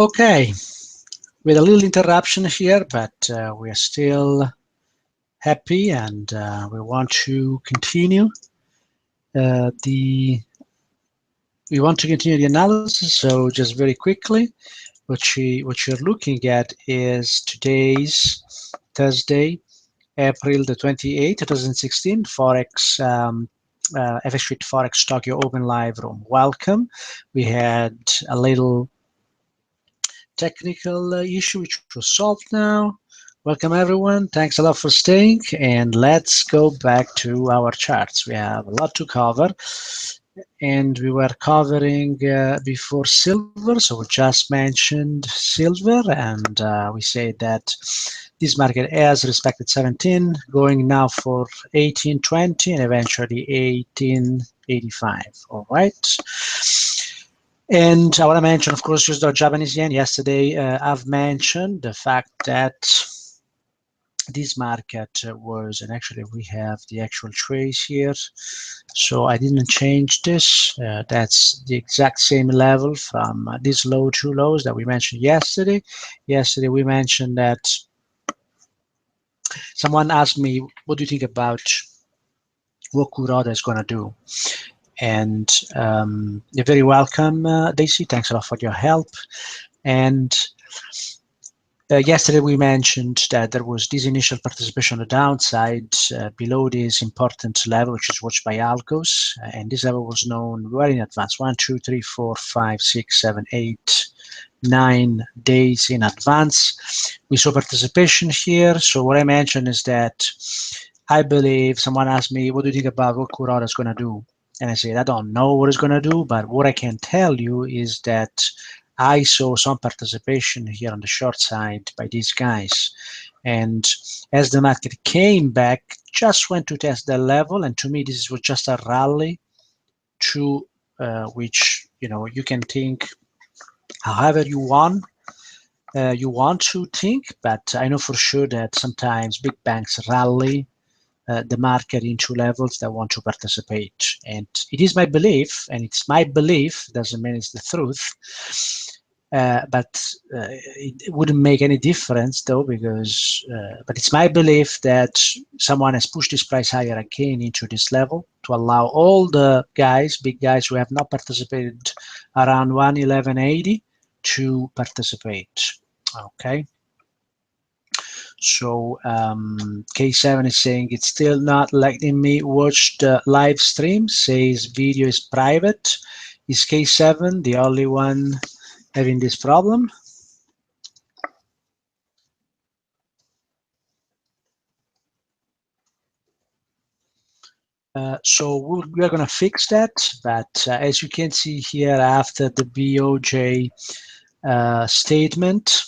Okay, with a little interruption here, but we are still happy and we want to continue the analysis. So just very quickly, what you're looking at is today's Thursday, April the 28th, 2016, Forex FX Street Forex Tokyo Open Live Room. Welcome. We had a little technical issue which was solved now. Welcome everyone. Thanks a lot for staying, and let's go back to our charts. We have a lot to cover, and we were covering before silver, so we just mentioned silver, and we say that this market has respected 17, going now for 1820 and eventually 1885. All right. And I want to mention, of course, use the Japanese yen. Yesterday, I've mentioned the fact that this market was, and actually we have the actual trace here. So I didn't change this. That's the exact same level from these two lows that we mentioned yesterday. Yesterday we mentioned that someone asked me, what do you think about what Kuroda is going to do? And you're very welcome, Daisy. Thanks a lot for your help. And yesterday we mentioned that there was this initial participation on the downside below this important level, which is watched by algos. And this level was known well in advance, 1, 2, 3, 4, 5, 6, 7, 8, 9 days in advance. We saw participation here. So what I mentioned is that I believe, someone asked me, what do you think about what Kuroda is going to do? And I said, I don't know what it's going to do, but what I can tell you is that I saw some participation here on the short side by these guys. And as the market came back, just went to test that level. And to me, this was just a rally to which, you can think however you want to think. But I know for sure that sometimes big banks rally the market into levels that want to participate. And it is my belief, and it's my belief, doesn't mean it's the truth, but it wouldn't make any difference though, because, but it's my belief that someone has pushed this price higher again into this level to allow all the guys, big guys who have not participated around 111.80 to participate, okay? So K7 is saying it's still not letting me watch the live stream, says video is private. Is K7 the only one having this problem? So we're going to fix that, but as you can see here, after the BOJ statement,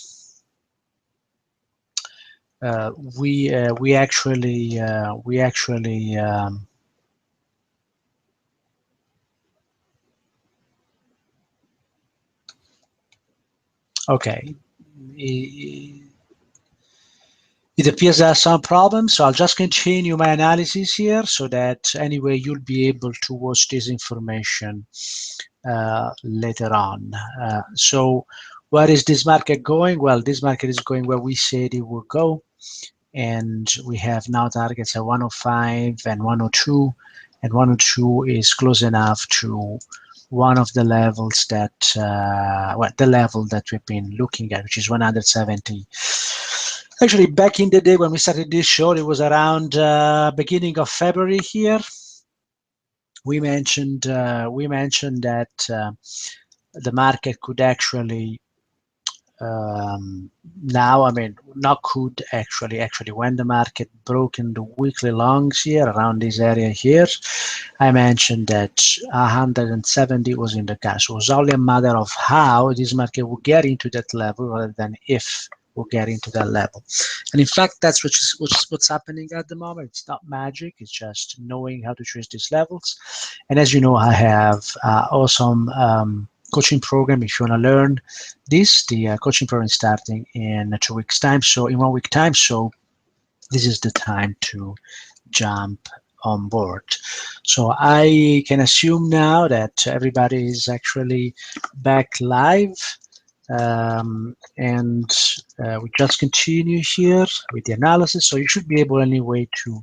we actually okay. It appears there are some problems, so I'll just continue my analysis here so that anyway you'll be able to watch this information later on. So where is this market going? Well, this market is going where we said it would go, and we have now targets at 105 and 102, and 102 is close enough to one of the levels that, the level that we've been looking at, which is 170. Actually, back in the day when we started this show, it was around beginning of February here. We mentioned that the market could actually now, I mean, not could actually when the market broke in the weekly longs here around this area here, I mentioned that 170 was in the cash. So it was only a matter of how this market would get into that level rather than if we'll get into that level. And in fact, that's what's happening at the moment. It's not magic, it's just knowing how to choose these levels. And as you know, I have awesome coaching program. If you want to learn this, the coaching program is starting in 2 weeks time, so in 1 week time, so this is the time to jump on board. So I can assume now that everybody is actually back live. and we just continue here with the analysis. So you should be able anyway to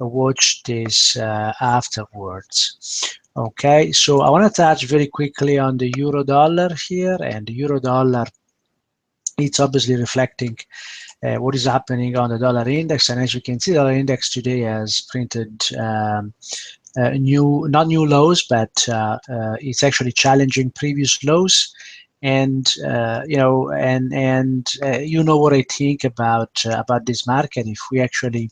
watch this afterwards. Okay, so I want to touch very quickly on the euro dollar here, and the euro dollar, it's obviously reflecting what is happening on the dollar index. And as you can see, the dollar index today has printed not new lows, but it's actually challenging previous lows. And you know what I think about this market. If we actually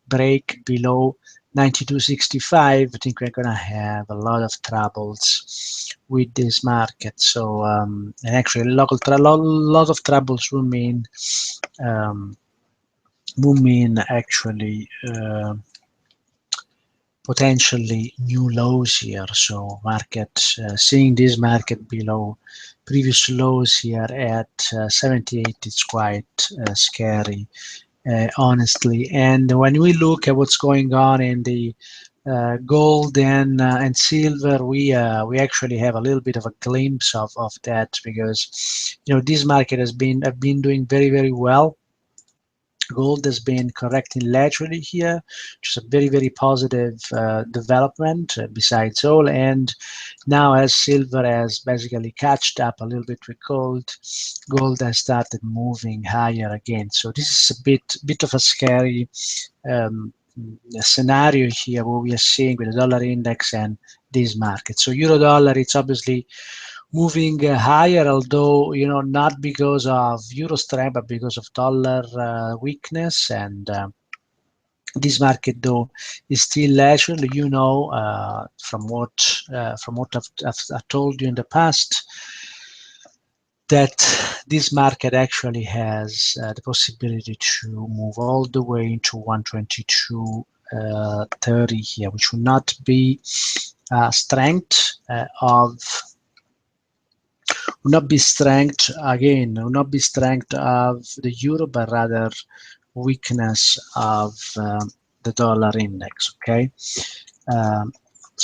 break below 92.65, I think we're gonna have a lot of troubles with this market. So and actually, a lot of troubles will mean actually potentially new lows here. So market seeing this market below previous lows here at 78, it's quite scary, honestly. And when we look at what's going on in the gold and silver, we actually have a little bit of a glimpse of that, because this market have been doing very well. Gold has been correcting laterally here, which is a very positive development besides all. And now as silver has basically catched up a little bit with gold has started moving higher again. So this is a bit of a scary scenario here, what we are seeing with the dollar index and this market. So euro dollar, it's obviously moving higher, although not because of euro strength, but because of dollar weakness. And this market, though, is still leisurely. From what I've told you in the past, that this market actually has the possibility to move all the way into 122.30 here, which will not be strength of will not be strength of the euro, but rather weakness of the dollar index. Okay, so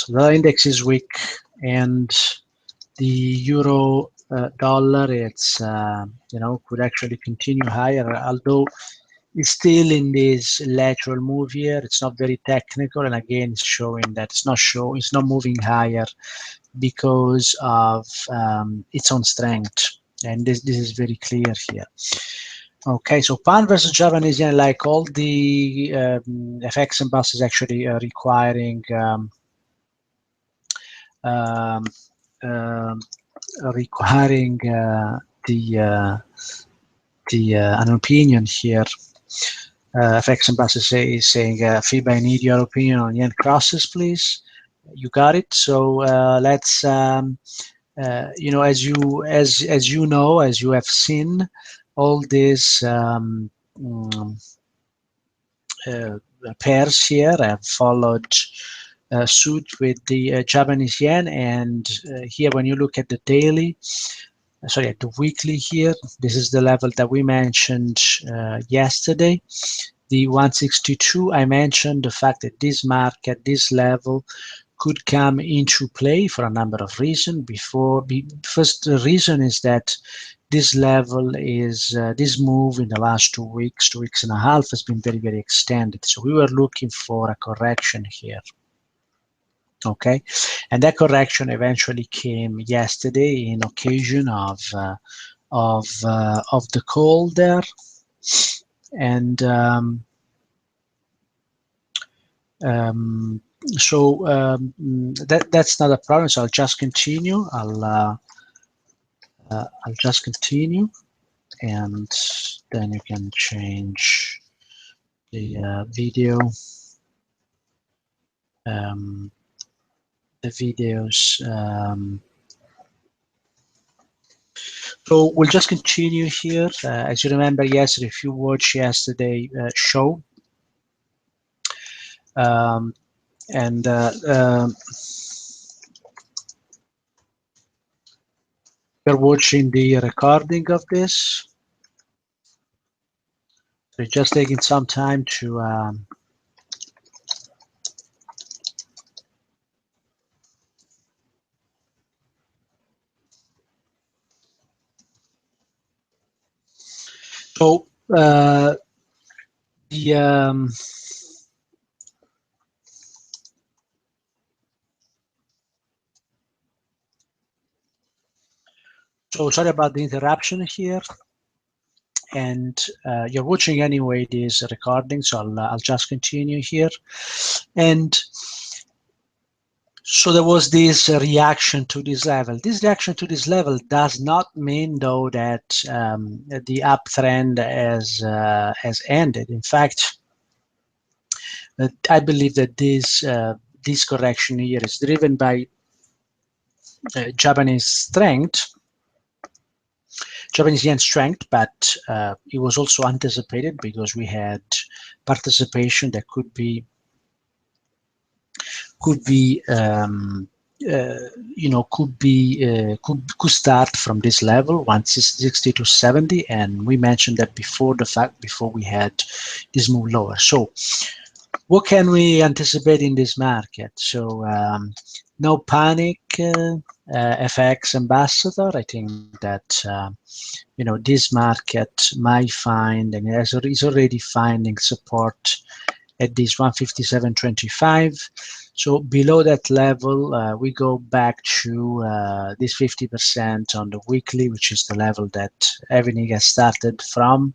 the dollar index is weak, and the euro dollar, it's could actually continue higher, although it's still in this lateral move here. It's not very technical, and again, it's showing that it's not moving higher because of its own strength, and this is very clear here. Okay, so pound versus Japanese yen, like all the FX and buses, actually requiring an opinion here. FX and buses is saying, FIBA, I need your opinion on yen crosses, please. You got it. So let's as you have seen, all these pairs here have followed suit with the Japanese yen. And here, when you look at the daily, at the weekly here, this is the level that we mentioned yesterday, the 162. I mentioned the fact that this market, this level, could come into play for a number of reasons. First reason is that this level is this move in the last 2 weeks, 2 weeks and a half, has been very extended. So we were looking for a correction here. Okay, and that correction eventually came yesterday in occasion of the call there, and that's not a problem. So I'll just continue. I'll just continue, and then you can change the video. The videos. So we'll just continue here. As you remember, yesterday, if you watched yesterday show, and you're watching the recording of this. So just taking some time to So the so sorry about the interruption here, and you're watching anyway this recording, so I'll just continue here. And so there was this reaction to this level. This reaction to this level does not mean, though, that the uptrend has ended. In fact, I believe that this correction here is driven by Japanese yen strength, but it was also anticipated because we had participation that could start from this level, 160 to 70, and we mentioned that before we had this move lower. So what can we anticipate in this market? So no panic, FX ambassador. I think that this market might find, and is already finding support at this 157.25. So below that level, we go back to this 50% on the weekly, which is the level that everything has started from,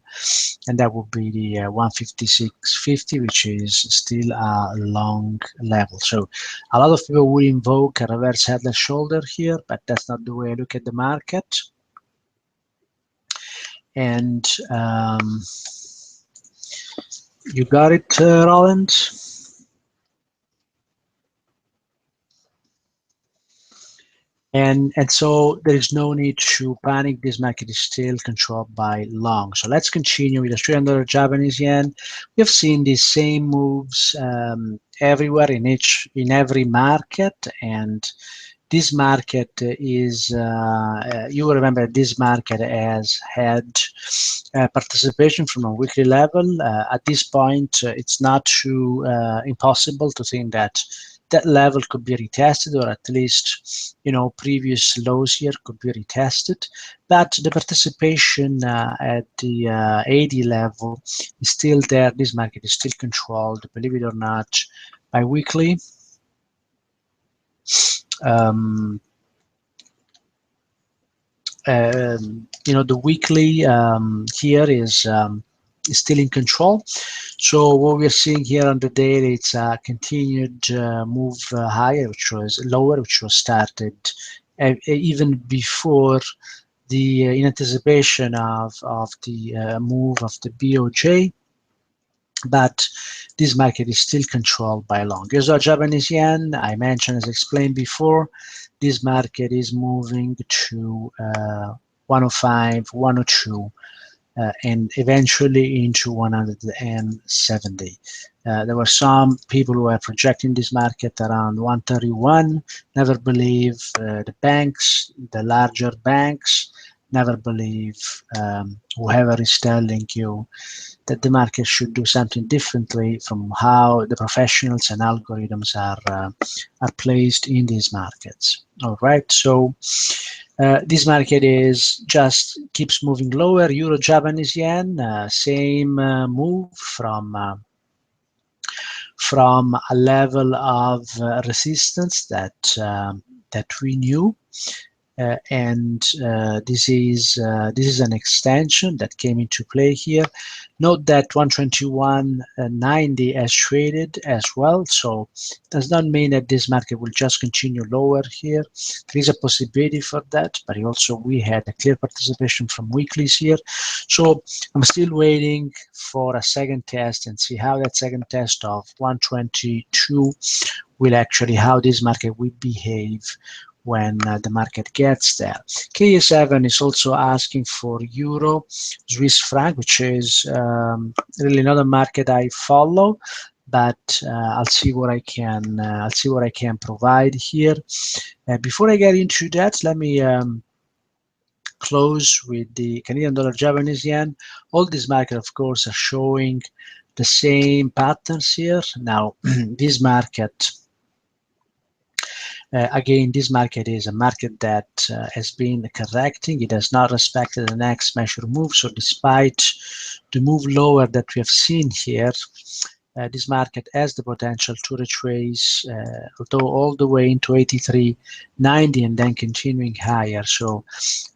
and that would be the 156.50, which is still a long level. So a lot of people will invoke a reverse head and shoulder here, but that's not the way I look at the market. And you got it, Roland? And so there is no need to panic. This market is still controlled by long. So let's continue with the $300 Japanese yen. We have seen these same moves everywhere in every market, and this market is, you will remember this market has had participation from a weekly level. At this point, it's not too impossible to think that that level could be retested, or at least, previous lows here could be retested. But the participation at the 80 level is still there. This market is still controlled, believe it or not, by weekly. The weekly here is still in control. So what we're seeing here on the daily, it's a continued move higher, which was lower, which was started even before the in anticipation of the move of the BOJ. But this market is still controlled by long. Here's our Japanese yen. I mentioned, as explained before, this market is moving to 105, 102, and eventually into 170. There were some people who were projecting this market around 131. Never believe the banks, the larger banks. Never believe whoever is telling you that the market should do something differently from how the professionals and algorithms are placed in these markets. All right, so this market is just keeps moving lower. Euro Japanese yen, same move from a level of resistance that we knew. And this is an extension that came into play here. Note that 121.90 has traded as well, so does not mean that this market will just continue lower here. There is a possibility for that, but also we had a clear participation from weeklies here. So I'm still waiting for a second test and see how that second test of 122 will actually, how this market will behave when the market gets there. KA7 is also asking for Euro, Swiss franc, which is really not a market I follow, but I'll see what I can provide here. Before I get into that, let me close with the Canadian dollar, Japanese yen. All these markets, of course, are showing the same patterns here. Now, this market Again, this market is a market that has been correcting. It has not respected the next measure move. So despite the move lower that we have seen here, this market has the potential to retrace, although all the way into 83.90 and then continuing higher. So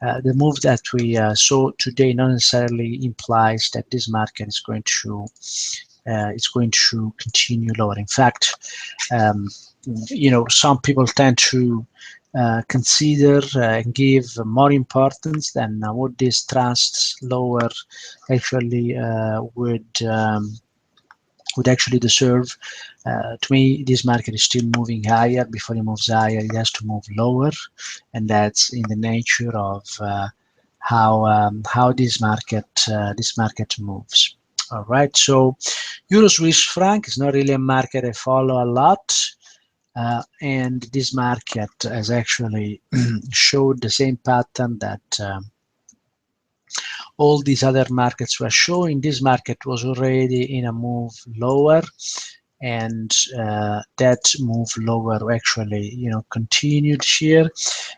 the move that we saw today not necessarily implies that this market is going to continue lower. In fact, some people tend to consider and give more importance than what these trusts lower actually would actually deserve. To me, this market is still moving higher. Before it moves higher, it has to move lower, and that's in the nature of how this market moves. All right, so Euro Swiss franc is not really a market I follow a lot, and this market has actually showed the same pattern that all these other markets were showing. This market was already in a move lower, and that move lower actually continued here,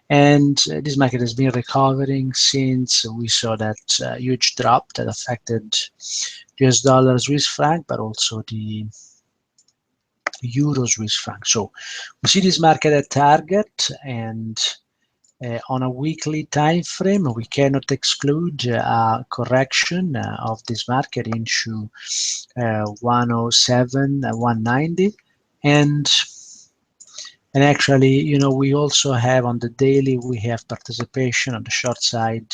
and this market has been recovering since we saw that huge drop that affected US dollar Swiss franc, but also the Euro Swiss franc. So we see this market at target, and on a weekly time frame, we cannot exclude a correction of this market into 107, 190, and actually, we also have on the daily, we have participation on the short side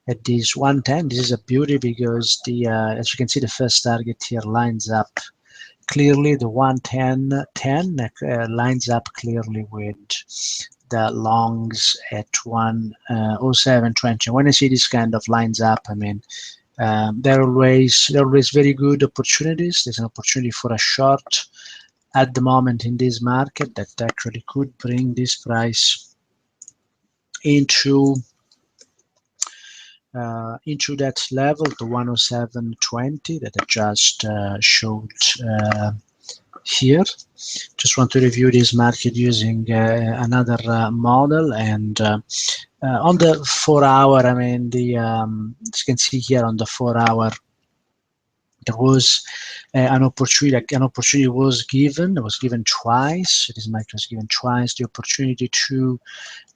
at this 110. This is a beauty because as you can see, the first target here lines up clearly. The 110.10 lines up clearly with the longs at 107.20. When I see this kind of lines up, I mean, they're always very good opportunities. There's an opportunity for a short at the moment in this market that actually could bring this price into that level, the 107.20 that I just showed here. Just want to review this market using another model, and on the 4 hour, I mean, as you can see here on the 4 hour, there was an opportunity. An opportunity was given. It was given twice. This market was given twice the opportunity to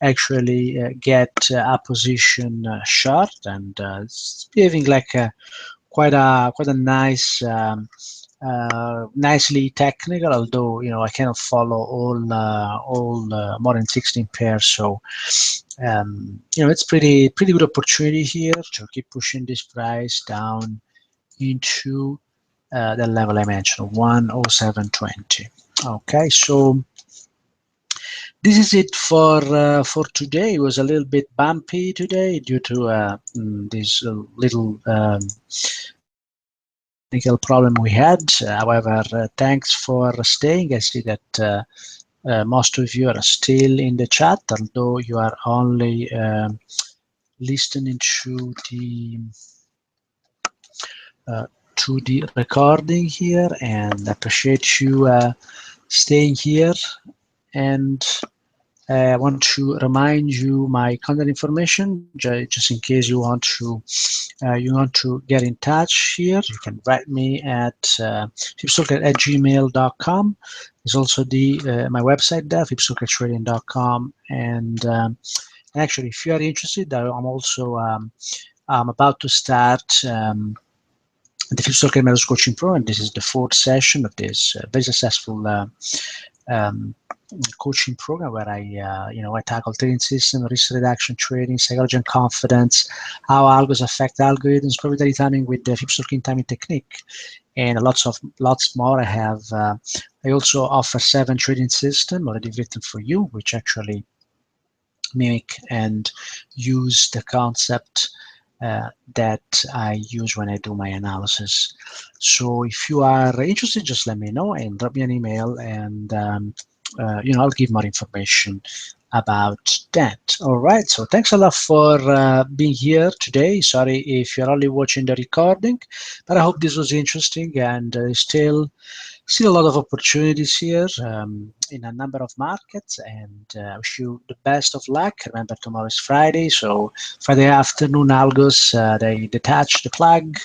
actually get a position short, and it's behaving like quite a nice, nicely technical. Although I cannot follow all more than 16 pairs, so it's pretty good opportunity here to keep pushing this price down into the level I mentioned, 107.20. Okay, so this is it for today. It was a little bit bumpy today due to this little technical problem we had. However, thanks for staying. I see that most of you are still in the chat, although you are only listening to the recording here, and I appreciate you staying here. And I want to remind you my contact information, just in case you want to get in touch here. You can write me at FibStalker@gmail.com. There's also my website there, FibStalkerTrading.com, and actually, if you are interested, I'm also I'm about to start the FibStalker Methods coaching program. This is the 4th session of this very successful coaching program where I tackle trading system, risk reduction, trading, psychology and confidence, how algos affect algorithms, proprietary timing with the FibStalker timing technique, and lots more. I also offer 7 trading system already written for you, which actually mimic and use the concept that I use when I do my analysis. So if you are interested, just let me know and drop me an email, and I'll give more information about that. All right, so thanks a lot for being here today. Sorry if you're only watching the recording, but I hope this was interesting, and still see a lot of opportunities here in a number of markets, and I wish you the best of luck. Remember, tomorrow is Friday, so Friday afternoon algos, they detach the plug,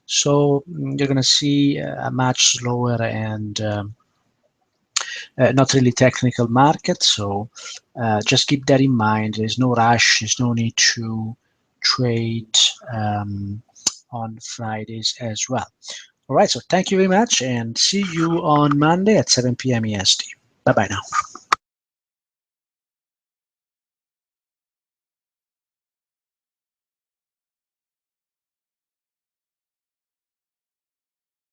so you're going to see a much slower and not really technical market. So just keep that in mind. There's no rush, there's no need to trade on Fridays as well. All right, so thank you very much, and see you on Monday at 7 p.m. EST. Bye-bye now.